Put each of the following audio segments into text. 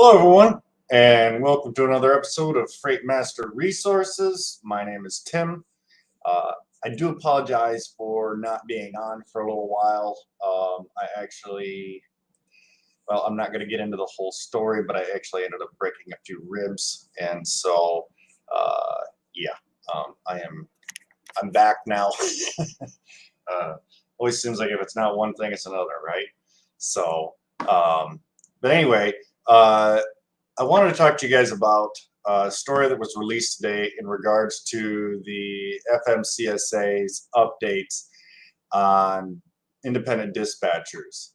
Hello, everyone, and welcome to another episode of Freight Master Resources. My name is Tim. I do apologize for not being on for a little while. I'm not going to get into the whole story, but I actually ended up breaking a few ribs, and so, yeah, I'm back now. Always seems like if it's not one thing, it's another, right? So, but anyway. I wanted to talk to you guys about a story that was released today in regards to the FMCSA's updates on independent dispatchers.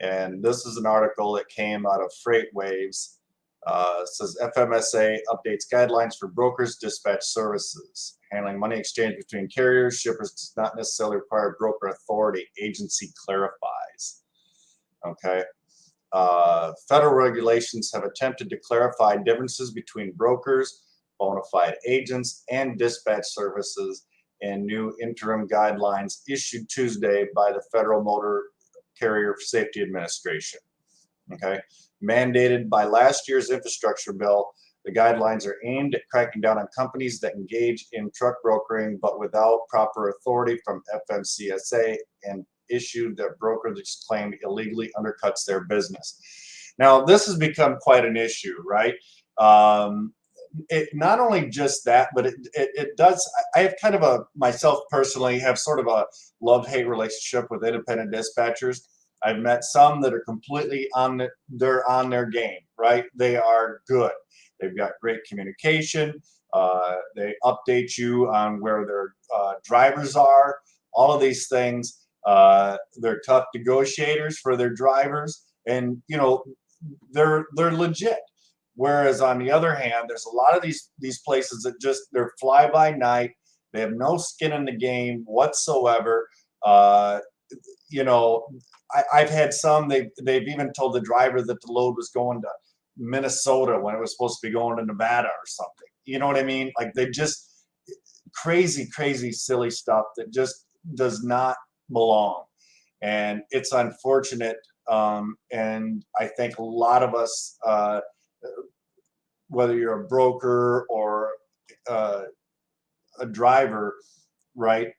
And this is an article that came out of FreightWaves. It says FMSA updates guidelines for brokers dispatch services. Handling money exchange between carriers, shippers does not necessarily require broker authority. Agency clarifies. Okay. Federal regulations have attempted to clarify differences between brokers, bona fide agents, and dispatch services in new interim guidelines issued Tuesday by the Federal Motor Carrier Safety Administration. Okay, mandated by last year's infrastructure bill, the guidelines are aimed at cracking down on companies that engage in truck brokering but without proper authority from FMCSA and issued that brokerage claim illegally undercuts their business. Now, this has become quite an issue, right? It not only just that, but it does. I have kind of myself personally have sort of a love-hate relationship with independent dispatchers. I've met some that are completely they're on their game, right? They are good. They've got great communication. They update you on where their drivers are, all of these things. They're tough negotiators for their drivers, and they're legit. Whereas on the other hand, there's a lot of these places that they're fly by night. They have no skin in the game whatsoever. I've had some. They've even told the driver that the load was going to Minnesota when it was supposed to be going to Nevada or something. You know what I mean? Like they just crazy, silly stuff that just does not belong, and it's unfortunate. And I think a lot of us, whether you're a broker or a driver, right?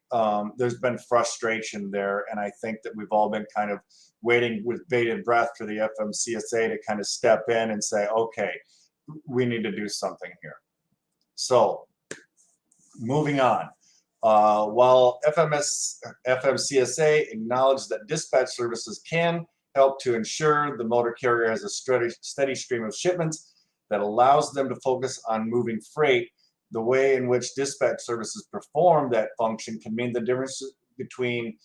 There's been frustration there, and I think that we've all been kind of waiting with bated breath for the FMCSA to kind of step in and say, okay, we need to do something here. So, moving on. While FMCSA acknowledged that dispatch services can help to ensure the motor carrier has a steady stream of shipments that allows them to focus on moving freight, the way in which dispatch services perform that function can mean the difference between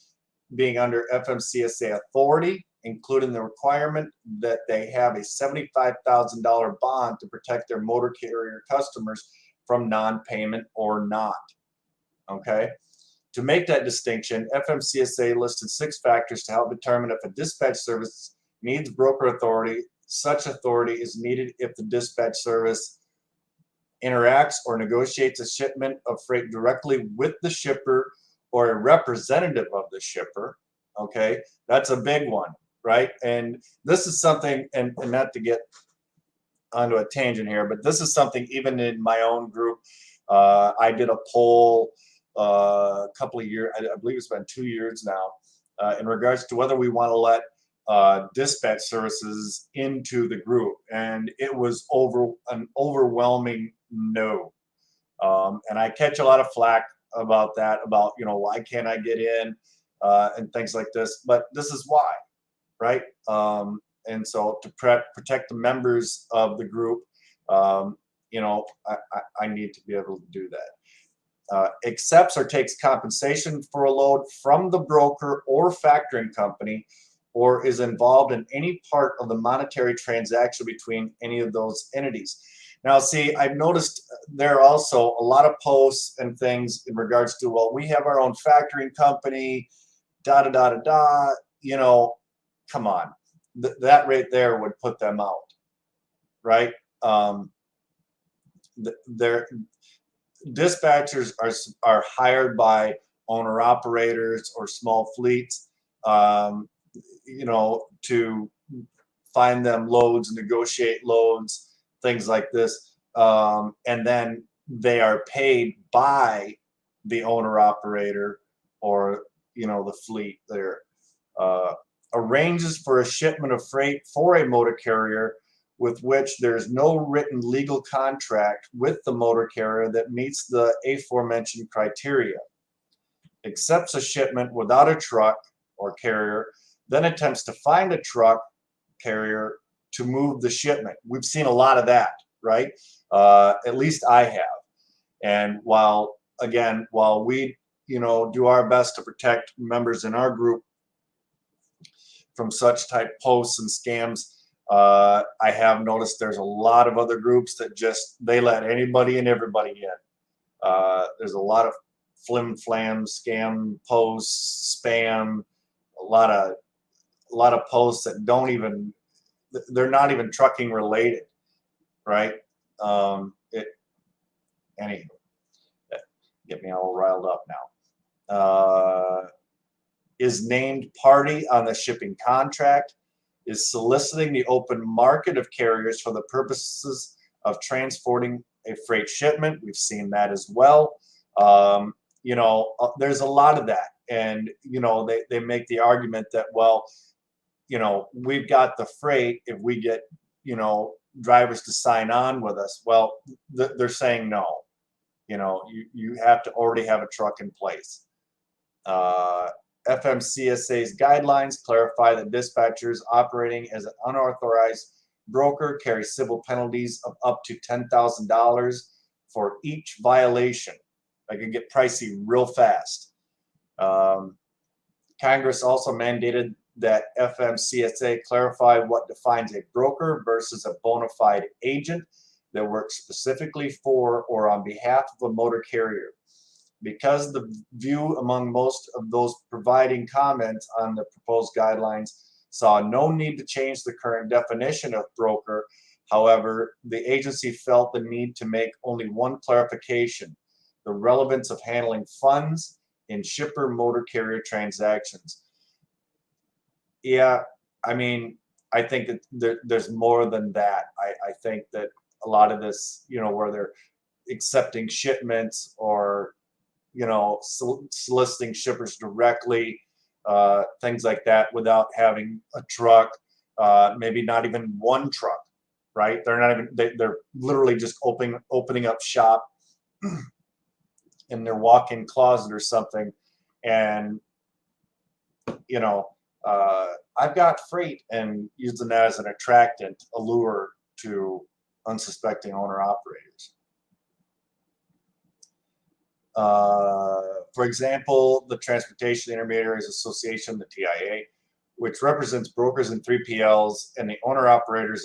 being under FMCSA authority, including the requirement that they have a $75,000 bond to protect their motor carrier customers from non-payment or not. Okay. To make that distinction, FMCSA listed 6 factors to help determine if a dispatch service needs broker authority. Such authority is needed if the dispatch service interacts or negotiates a shipment of freight directly with the shipper or a representative of the shipper. Okay, that's a big one, right? And this is something, and not to get onto a tangent here, but this is something even in my own group. I did a poll a couple of years, I believe it's been 2 years now, in regards to whether we want to let dispatch services into the group, and it was an overwhelming no. And I catch a lot of flack about that, about why can't I get in, and things like this. But this is why, right? And so to protect the members of the group, I need to be able to do that. Accepts or takes compensation for a load from the broker or factoring company, or is involved in any part of the monetary transaction between any of those entities. Now, see, I've noticed there are also a lot of posts and things in regards to, well, we have our own factoring company, come on. That right there would put them out, right? Dispatchers are hired by owner operators or small fleets, to find them loads, negotiate loads, things like this. And then they are paid by the owner operator or, the fleet there. Arranges for a shipment of freight for a motor carrier with which there is no written legal contract with the motor carrier that meets the aforementioned criteria. Accepts a shipment without a truck or carrier, then attempts to find a truck carrier to move the shipment. We've seen a lot of that, right? At least I have. And while we, do our best to protect members in our group from such type posts and scams, I have noticed there's a lot of other groups that they let anybody and everybody in. There's a lot of flim flam scam posts, spam, a lot of posts that they're not even trucking related, right? Anywho, get me all riled up now. Is named party on the shipping contract, is soliciting the open market of carriers for the purposes of transporting a freight shipment. We've seen that as well. There's a lot of that. And, they make the argument that, well, we've got the freight if we get, drivers to sign on with us. Well, they're saying no. You have to already have a truck in place. FMCSA's guidelines clarify that dispatchers operating as an unauthorized broker carry civil penalties of up to $10,000 for each violation. That can get pricey real fast. Congress also mandated that FMCSA clarify what defines a broker versus a bona fide agent that works specifically for or on behalf of a motor carrier. Because the view among most of those providing comments on the proposed guidelines saw no need to change the current definition of broker, however, the agency felt the need to make only one clarification: the relevance of handling funds in shipper motor carrier transactions. Yeah, I mean, I think that there's more than that. I think that a lot of this, where they're accepting shipments or, soliciting shippers directly, things like that without having a truck, maybe not even one truck, right? They're not even, they're literally just opening up shop in their walk-in closet or something. And, I've got freight, and using that as an attractant, allure to unsuspecting owner operators. For example, the Transportation Intermediaries Association, the TIA, which represents brokers and 3PLs, and the Owner Operator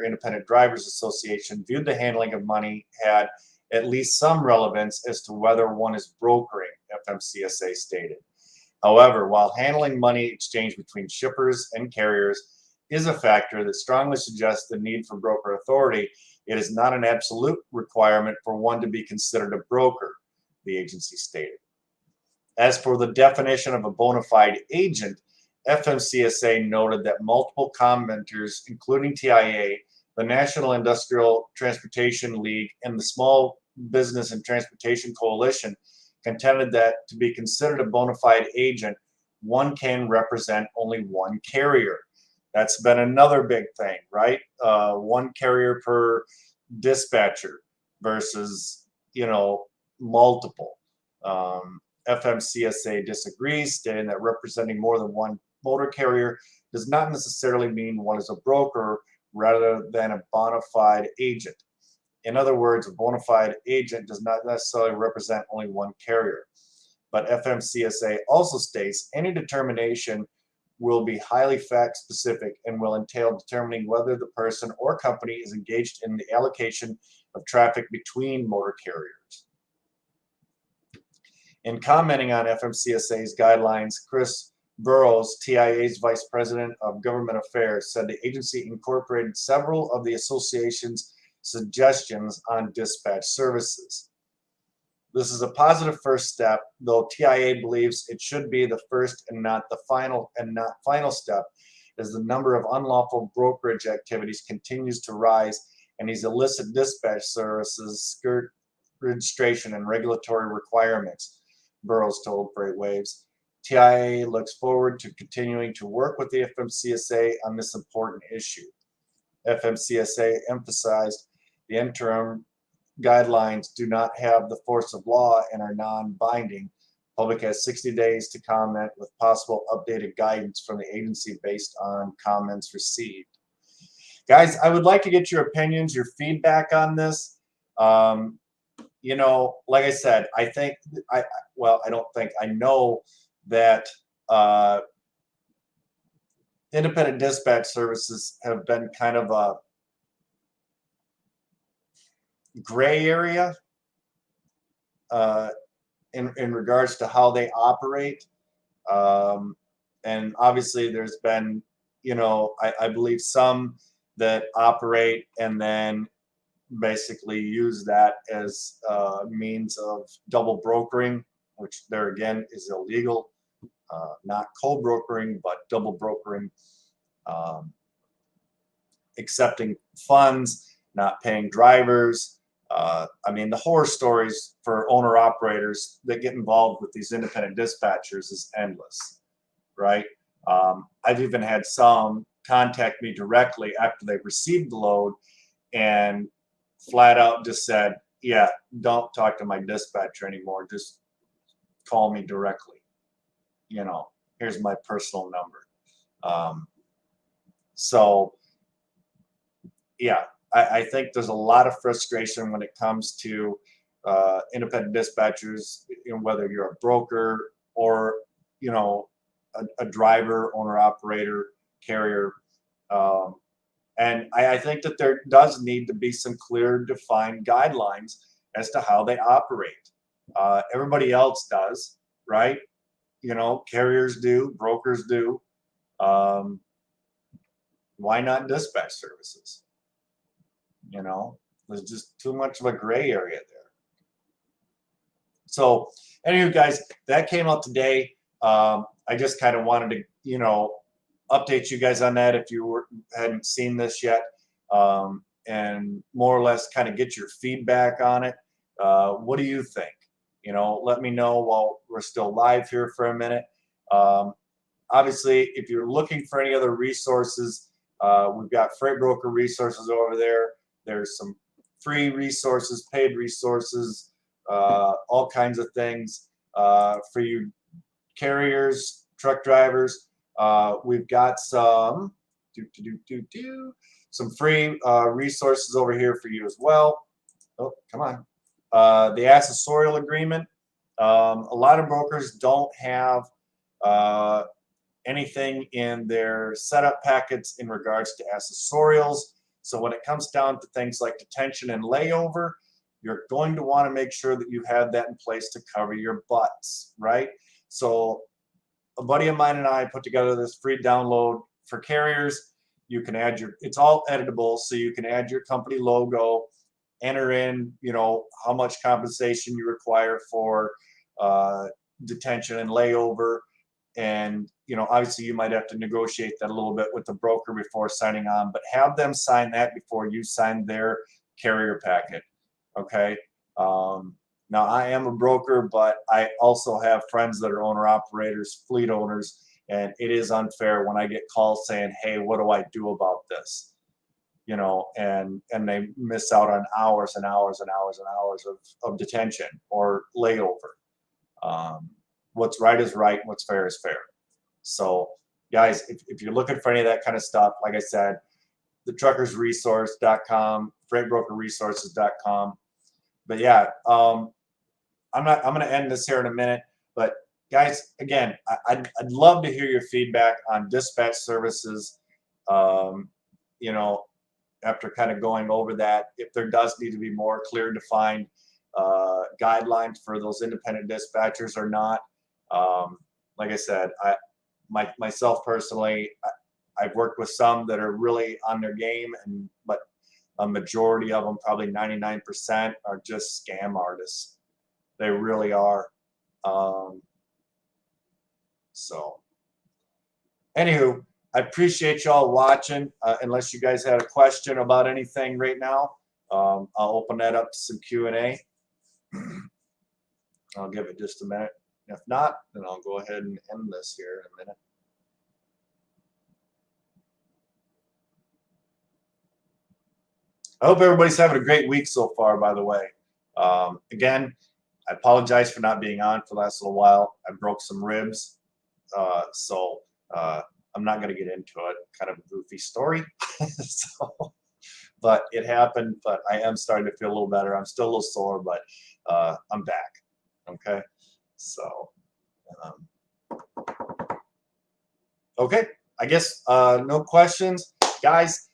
Independent Drivers Association, viewed the handling of money had at least some relevance as to whether one is brokering, FMCSA stated. However, while handling money exchange between shippers and carriers is a factor that strongly suggests the need for broker authority, it is not an absolute requirement for one to be considered a broker, the agency stated. As for the definition of a bona fide agent, FMCSA noted that multiple commenters, including TIA, the National Industrial Transportation League, and the Small Business and Transportation Coalition, contended that to be considered a bona fide agent, one can represent only one carrier. That's been another big thing, right? One carrier per dispatcher versus, multiple. FMCSA disagrees, stating that representing more than one motor carrier does not necessarily mean one is a broker rather than a bona fide agent. In other words, a bona fide agent does not necessarily represent only one carrier. But FMCSA also states any determination will be highly fact-specific and will entail determining whether the person or company is engaged in the allocation of traffic between motor carriers. In commenting on FMCSA's guidelines, Chris Burrows, TIA's Vice President of Government Affairs, said the agency incorporated several of the association's suggestions on dispatch services. This is a positive first step, though TIA believes it should be the first and not final step, as the number of unlawful brokerage activities continues to rise and these illicit dispatch services skirt registration and regulatory requirements, Burroughs told FreightWaves. TIA looks forward to continuing to work with the FMCSA on this important issue. FMCSA emphasized the interim guidelines do not have the force of law and are non-binding. Public has 60 days to comment with possible updated guidance from the agency based on comments received. Guys, I would like to get your opinions, your feedback on this. You know, like I said, I know that independent dispatch services have been kind of a gray area in regards to how they operate. And obviously there's been, you know, I believe some that operate and then basically use that as a means of double brokering, which there again is illegal. Not co-brokering, but double brokering, accepting funds, not paying drivers. I mean, the horror stories for owner-operators that get involved with these independent dispatchers is endless, right? I've even had some contact me directly after they've received the load and flat out just said, yeah, don't talk to my dispatcher anymore. Just call me directly. You know, here's my personal number. So, yeah, I think there's a lot of frustration when it comes to independent dispatchers, you know, whether you're a broker or, you know, a driver, owner, operator, carrier. And I think that there does need to be some clear, defined guidelines as to how they operate. Everybody else does, right? You know, carriers do, brokers do. Why not dispatch services? You know, there's just too much of a gray area there. So, anyway, guys, that came out today. I just kind of wanted to, you know, update you guys on that if you hadn't seen this yet, and more or less kind of get your feedback on it. What do you think? You know, let me know while we're still live here for a minute. Obviously, if you're looking for any other resources, we've got freight broker resources over there. There's some free resources, paid resources, all kinds of things for you carriers, truck drivers. We've got some some free resources over here for you as well. Oh, come on. The accessorial agreement. A lot of brokers don't have anything in their setup packets in regards to accessorials. So when it comes down to things like detention and layover, you're going to want to make sure that you have that in place to cover your butts, right? So a buddy of mine and I put together this free download for carriers. You can add it's all editable, so you can add your company logo, enter in, you know, how much compensation you require for detention and layover. And, you know, obviously you might have to negotiate that a little bit with the broker before signing on, but have them sign that before you sign their carrier packet. Okay. Now I am a broker, but I also have friends that are owner operators, fleet owners, and it is unfair when I get calls saying, hey, what do I do about this? You know, and they miss out on hours and hours and hours and hours of detention or layover. What's right is right, what's fair is fair. So, guys, if you're looking for any of that kind of stuff, like I said, thetruckersresource.com, freightbrokerresources.com. But yeah, I'm going to end this here in a minute. But guys, again, I'd love to hear your feedback on dispatch services. You know, after kind of going over that, if there does need to be more clear, defined guidelines for those independent dispatchers or not. Like I said, myself personally, I've worked with some that are really on their game, but a majority of them, probably 99%, are just scam artists. They really are. So, anywho, I appreciate y'all watching. Unless you guys had a question about anything right now, I'll open that up to some Q&A. I'll give it just a minute. If not, then I'll go ahead and end this here in a minute. I hope everybody's having a great week so far, by the way. Again, I apologize for not being on for the last little while. I broke some ribs, so I'm not going to get into it. Kind of a goofy story. So, but it happened, but I am starting to feel a little better. I'm still a little sore, but I'm back. Okay, so okay, I guess no questions, guys.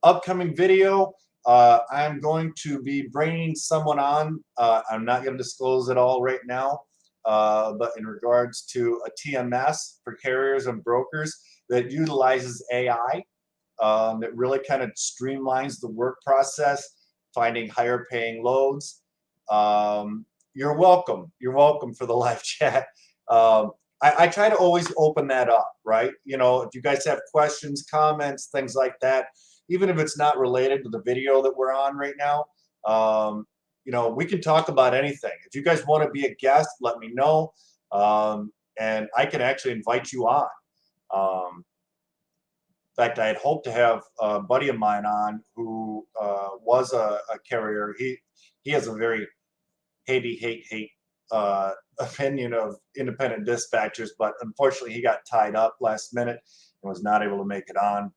Upcoming video, I'm going to be bringing someone on. I'm not going to disclose it all right now, but in regards to a TMS for carriers and brokers that utilizes AI, that really kind of streamlines the work process, finding higher paying loads. You're welcome. You're welcome for the live chat. I try to always open that up, right? You know, if you guys have questions, comments, things like that, even if it's not related to the video that we're on right now, you know, we can talk about anything. If you guys want to be a guest, let me know, and I can actually invite you on. In fact, I had hoped to have a buddy of mine on who was a carrier. He has a very hate opinion of independent dispatchers, but unfortunately he got tied up last minute and was not able to make it on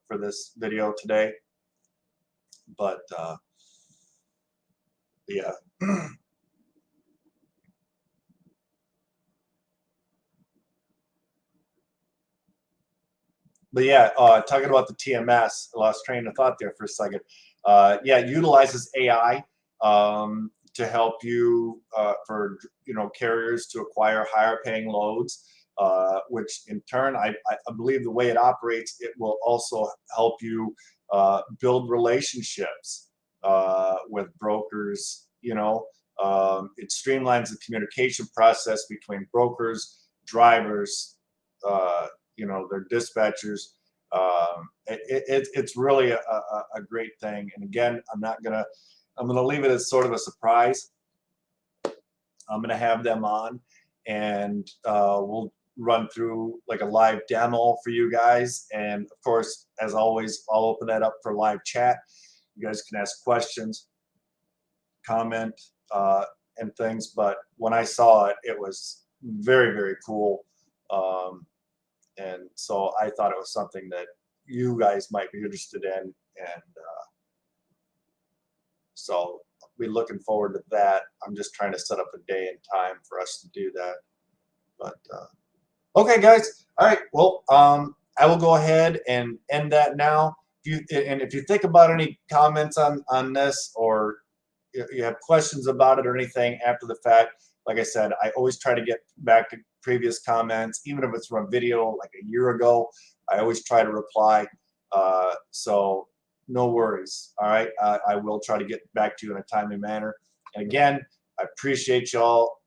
for this video today. But yeah. But yeah, talking about the TMS, I lost train of thought there for a second. Yeah, it utilizes AI to help you for carriers to acquire higher paying loads, which in turn I believe the way it operates, it will also help you build relationships with brokers. It streamlines the communication process between brokers, drivers, their dispatchers. It's really a great thing. And again, I'm gonna leave it as sort of a surprise. I'm gonna have them on, and we'll run through like a live demo for you guys. And of course, as always, I'll open that up for live chat. You guys can ask questions, comment, and things. But when I saw it, it was very, very cool. And so I thought it was something that you guys might be interested in. And so I'll be looking forward to that. I'm just trying to set up a day and time for us to do that. But okay, guys. All right. Well, I will go ahead and end that now. If you think about any comments on this, or you have questions about it or anything after the fact, like I said, I always try to get back to previous comments, even if it's from a video like a year ago. I always try to reply. So no worries. All right. I will try to get back to you in a timely manner. And again, I appreciate y'all.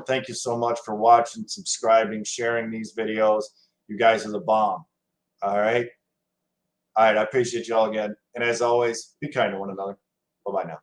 Thank you so much for watching, subscribing, sharing these videos. You guys are the bomb. All right. All right. I appreciate y'all again. And as always, be kind to one another. Bye-bye now.